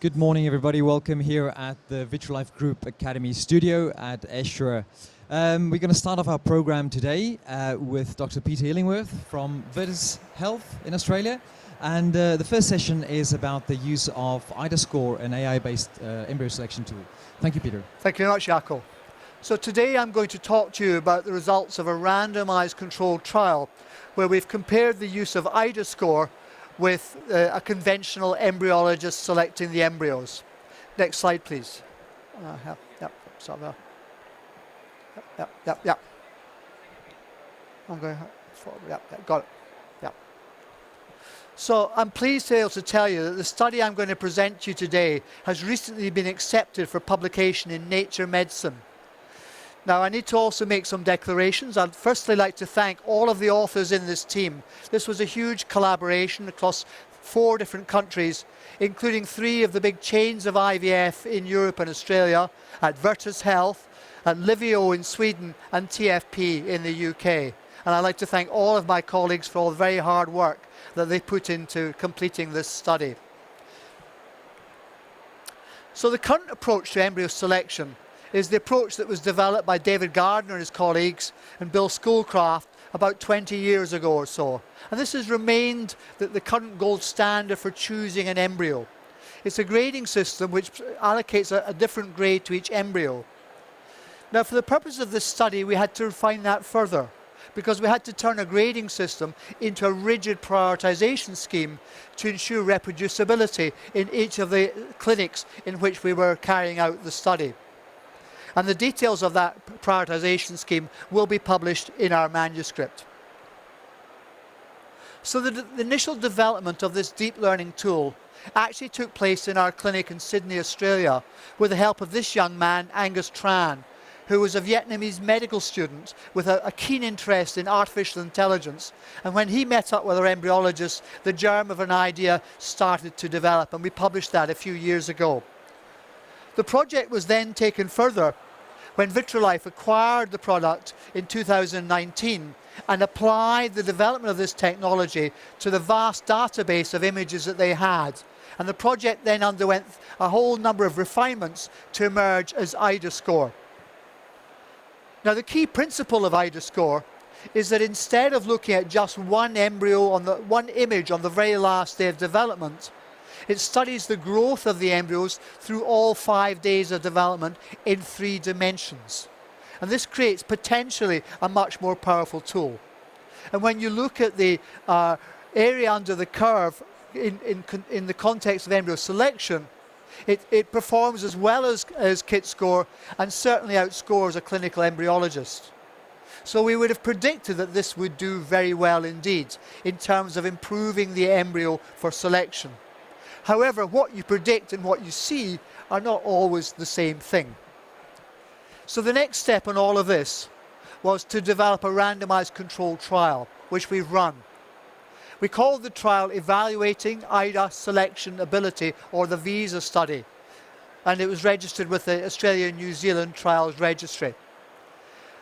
Good morning, everybody. Welcome here at the Vitrolife Group Academy studio at ESHRE. We're going to start off our program today with Dr. Peter Illingworth from Vitrolife Health in Australia. And the first session is about the use of iDAScore, an AI-based embryo selection tool. Thank you, Peter. Thank you very much, Jaco. So today I'm going to talk to you about the results of a randomized controlled trial where we've compared the use of iDAScore with a conventional embryologist selecting the embryos. Next slide, please. Stop there. Yep. I'm going forward. Yep, got it. Yep. So I'm pleased to be able to tell you that the study I'm going to present to you today has recently been accepted for publication in Nature Medicine. Now, I need to also make some declarations. I'd firstly like to thank all of the authors in this team. This was a huge collaboration across 4 different countries, including 3 of the big chains of IVF in Europe and Australia, at Vitrolife Health, at Livio in Sweden, and TFP in the UK. And I'd like to thank all of my colleagues for all the very hard work that they put into completing this study. So the current approach to embryo selection is the approach that was developed by David Gardner and his colleagues and Bill Schoolcraft about 20 years ago or so. And this has remained the current gold standard for choosing an embryo. It's a grading system which allocates a different grade to each embryo. Now, for the purpose of this study, we had to refine that further because we had to turn a grading system into a rigid prioritization scheme to ensure reproducibility in each of the clinics in which we were carrying out the study. And the details of that prioritization scheme will be published in our manuscript. So the initial development of this deep learning tool actually took place in our clinic in Sydney, Australia, with the help of this young man, Angus Tran, who was a Vietnamese medical student with a keen interest in artificial intelligence. And when he met up with our embryologist, the germ of an idea started to develop, and we published that a few years ago. The project was then taken further when Vitrolife acquired the product in 2019 and applied the development of this technology to the vast database of images that they had. And the project then underwent a whole number of refinements to emerge as iDAScore. Now, the key principle of iDAScore is that instead of looking at just one embryo on one image on the very last day of development, it studies the growth of the embryos through all 5 days of development in 3 dimensions. And this creates potentially a much more powerful tool. And when you look at the area under the curve in the context of embryo selection, it performs as well as KIT-score and certainly outscores a clinical embryologist. So we would have predicted that this would do very well indeed in terms of improving the embryo for selection. However, what you predict and what you see are not always the same thing. So the next step in all of this was to develop a randomized controlled trial, which we've run. We called the trial Evaluating IDA Selection Ability, or the VISA study, and it was registered with the Australia and New Zealand Trials Registry.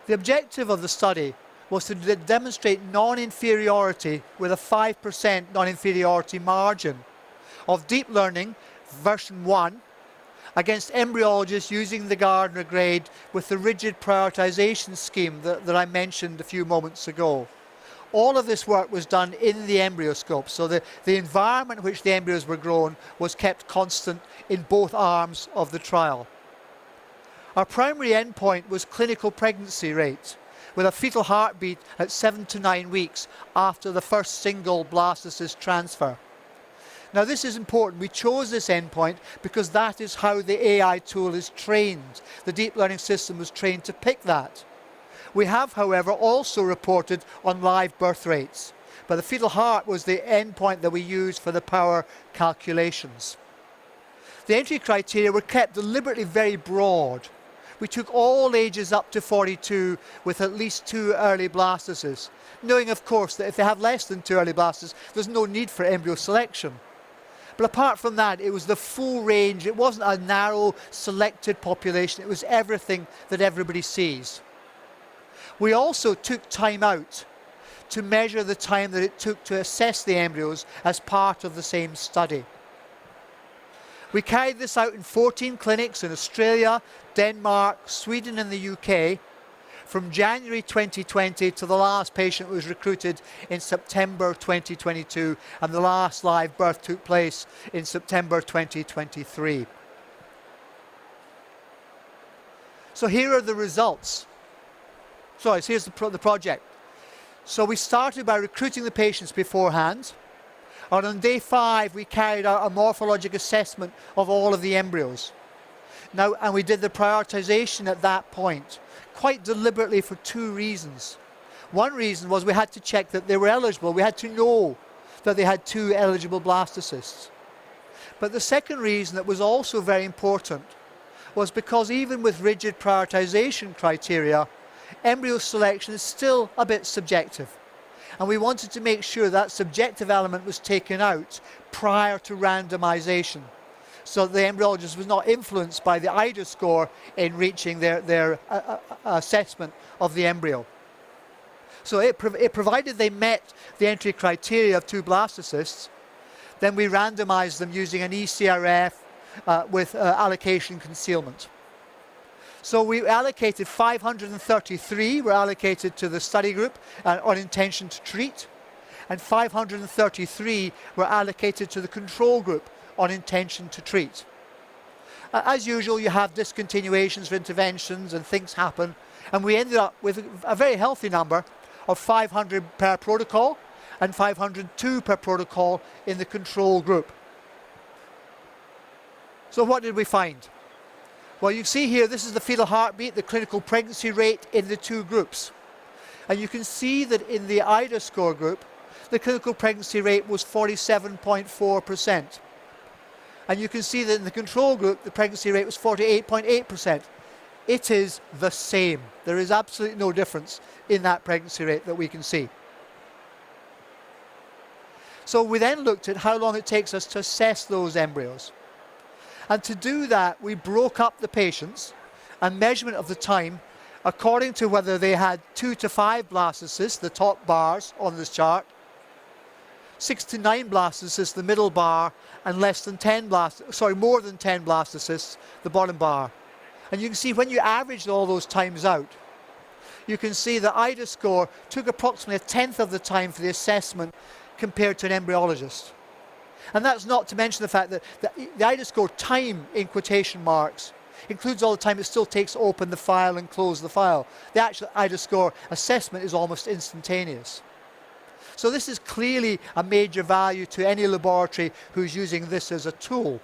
The objective of the study was to demonstrate non-inferiority with a 5% non-inferiority margin of deep learning version 1 against embryologists using the Gardner grade with the rigid prioritization scheme that I mentioned a few moments ago. All of this work was done in the embryoscope, so the environment in which the embryos were grown was kept constant in both arms of the trial. Our primary endpoint was clinical pregnancy rate, with a fetal heartbeat at 7 to 9 weeks after the first single blastocyst transfer. Now, this is important. We chose this endpoint because that is how the AI tool is trained. The deep learning system was trained to pick that. We have, however, also reported on live birth rates, but the fetal heart was the endpoint that we used for the power calculations. The entry criteria were kept deliberately very broad. We took all ages up to 42 with at least 2 early blastocysts, knowing, of course, that if they have less than 2 early blastocysts, there's no need for embryo selection. But apart from that, it was the full range. It wasn't a narrow, selected population. It was everything that everybody sees. We also took time out to measure the time that it took to assess the embryos as part of the same study. We carried this out in 14 clinics in Australia, Denmark, Sweden and the UK from January 2020 to the last patient was recruited in September 2022, and the last live birth took place in September 2023. So here are the results. So here's the project. So we started by recruiting the patients beforehand. And on day 5, we carried out a morphologic assessment of all of the embryos. Now, and we did the prioritization at that point, quite deliberately for 2 reasons. One reason was we had to check that they were eligible. We had to know that they had 2 eligible blastocysts. But the second reason that was also very important was because even with rigid prioritization criteria, embryo selection is still a bit subjective. And we wanted to make sure that subjective element was taken out prior to randomization, so the embryologist was not influenced by the iDAScore in reaching their assessment of the embryo. So it provided they met the entry criteria of 2 blastocysts, then we randomized them using an ESHRE with allocation concealment. So we allocated 533 were allocated to the study group on intention to treat, and 533 were allocated to the control group on intention to treat. As usual, you have discontinuations for interventions and things happen, and we ended up with a very healthy number of 500 per protocol and 502 per protocol in the control group. So what did we find? Well, you see here, this is the fetal heartbeat, the clinical pregnancy rate in the 2 groups. And you can see that in the iDAScore group, the clinical pregnancy rate was 47.4%. And you can see that in the control group, the pregnancy rate was 48.8%. It is the same. There is absolutely no difference in that pregnancy rate that we can see. So we then looked at how long it takes us to assess those embryos. And to do that, we broke up the patients and measurement of the time according to whether they had 2 to 5 blastocysts, the top bars on this chart, 6 to 9 blastocysts, the middle bar, and more than 10 blastocysts, the bottom bar. And you can see when you averaged all those times out, you can see that iDAScore took approximately 1/10 of the time for the assessment compared to an embryologist. And that's not to mention the fact that the iDAScore time, in quotation marks, includes all the time it still takes to open the file and close the file. The actual iDAScore assessment is almost instantaneous. So this is clearly a major value to any laboratory who's using this as a tool.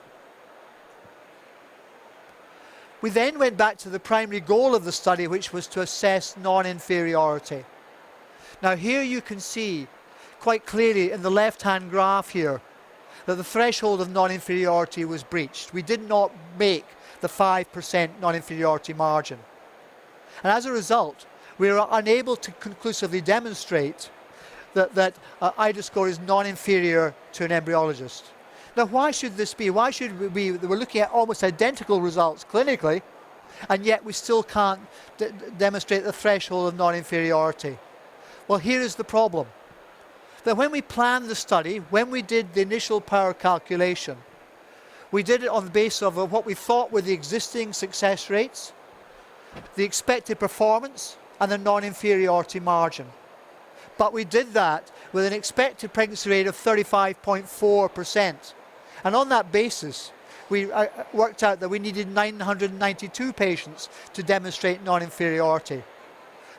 We then went back to the primary goal of the study, which was to assess non-inferiority. Now here you can see quite clearly in the left-hand graph here that the threshold of non-inferiority was breached. We did not make the 5% non-inferiority margin. And as a result, we were unable to conclusively demonstrate that iDAScore is non-inferior to an embryologist. Now, why should this be? Why should we're looking at almost identical results clinically, and yet we still can't demonstrate the threshold of non-inferiority? Well, here is the problem. That when we planned the study, when we did the initial power calculation, we did it on the basis of what we thought were the existing success rates, the expected performance, and the non-inferiority margin. But we did that with an expected pregnancy rate of 35.4%. And on that basis, we worked out that we needed 992 patients to demonstrate non-inferiority.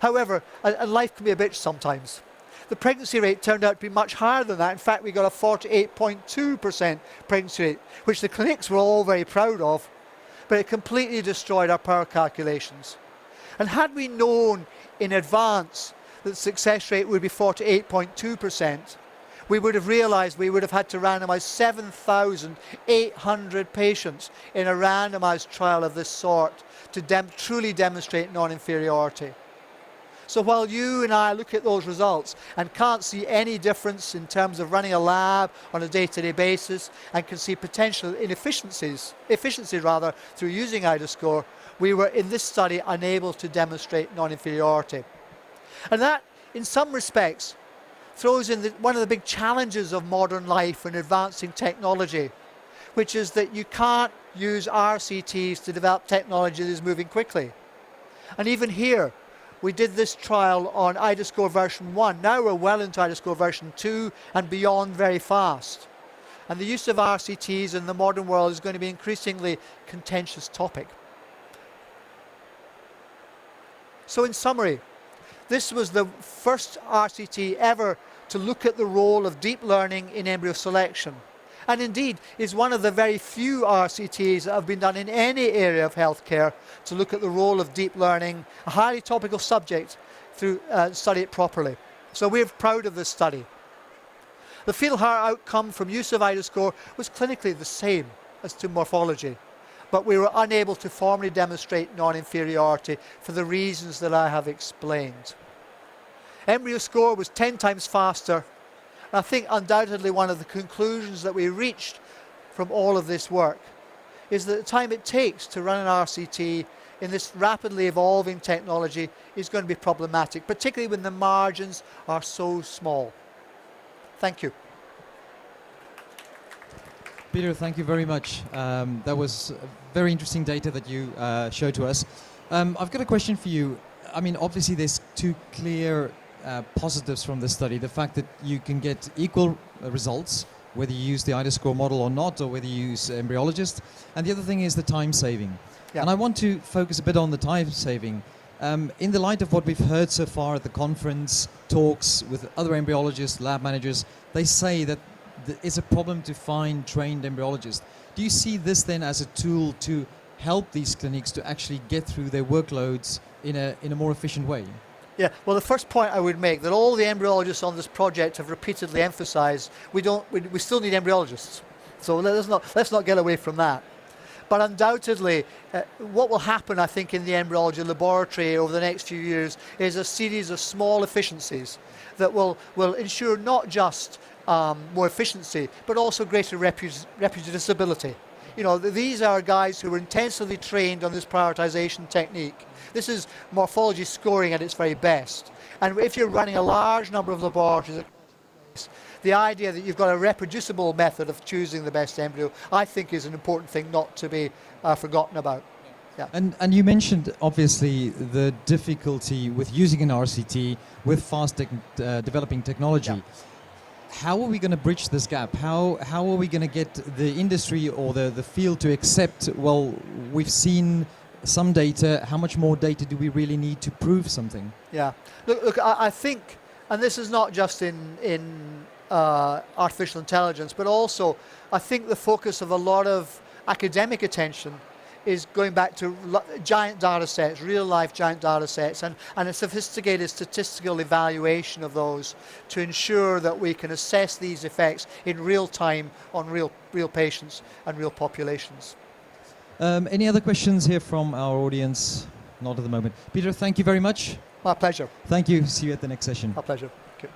However, and life can be a bitch sometimes. The pregnancy rate turned out to be much higher than that. In fact, we got a 48.2% pregnancy rate, which the clinics were all very proud of, but it completely destroyed our power calculations. And had we known in advance that the success rate would be 48.2%, we would have realized we would have had to randomize 7,800 patients in a randomized trial of this sort to truly demonstrate non-inferiority. So while you and I look at those results and can't see any difference in terms of running a lab on a day-to-day basis and can see potential efficiency through using iDAScore, we were in this study unable to demonstrate non-inferiority. And that, in some respects, throws in one of the big challenges of modern life and advancing technology, which is that you can't use RCTs to develop technology that is moving quickly. And even here, we did this trial on iDAScore version 1. Now we're well into iDAScore version 2 and beyond very fast. And the use of RCTs in the modern world is going to be an increasingly contentious topic. So in summary, this was the first RCT ever to look at the role of deep learning in embryo selection. And indeed is one of the very few RCTs that have been done in any area of healthcare to look at the role of deep learning, a highly topical subject, through study it properly. So we're proud of this study. The fetal heart outcome from use of iDAScore was clinically the same as to morphology, but we were unable to formally demonstrate non-inferiority for the reasons that I have explained. Embryo score was 10 times faster. I think undoubtedly one of the conclusions that we reached from all of this work is that the time it takes to run an RCT in this rapidly evolving technology is going to be problematic, particularly when the margins are so small. Thank you. Peter, thank you very much. That was very interesting data that you showed to us. I've got a question for you. I mean, obviously there's two clear positives from this study. The fact that you can get equal results, whether you use the iDAScore model or not, or whether you use embryologist. And the other thing is the time saving. Yeah. And I want to focus a bit on the time saving. In the light of what we've heard so far at the conference, talks with other embryologists, lab managers, they say that it's a problem to find trained embryologists. Do you see this then as a tool to help these clinics to actually get through their workloads in a more efficient way? Yeah, well, the first point I would make that all the embryologists on this project have repeatedly emphasized, we still need embryologists. So let's not get away from that. But undoubtedly, what will happen, I think, in the embryology laboratory over the next few years is a series of small efficiencies that will ensure not just more efficiency, but also greater reproducibility. You know, these are guys who were intensively trained on this prioritization technique. This is morphology scoring at its very best. And if you're running a large number of laboratories, the idea that you've got a reproducible method of choosing the best embryo, I think is an important thing not to be forgotten about. Yeah. And you mentioned, obviously, the difficulty with using an RCT with fast developing technology. Yeah. How are we going to bridge this gap? How are we going to get the industry or the field to accept, well, we've seen some data, how much more data do we really need to prove something? Yeah, look, I think, and this is not just in artificial intelligence, but also I think the focus of a lot of academic attention is going back to giant data sets, real life giant data sets, and a sophisticated statistical evaluation of those to ensure that we can assess these effects in real time on real patients and real populations. Any other questions here from our audience? Not at the moment. Peter, thank you very much. My pleasure. Thank you. See you at the next session. My pleasure. Good.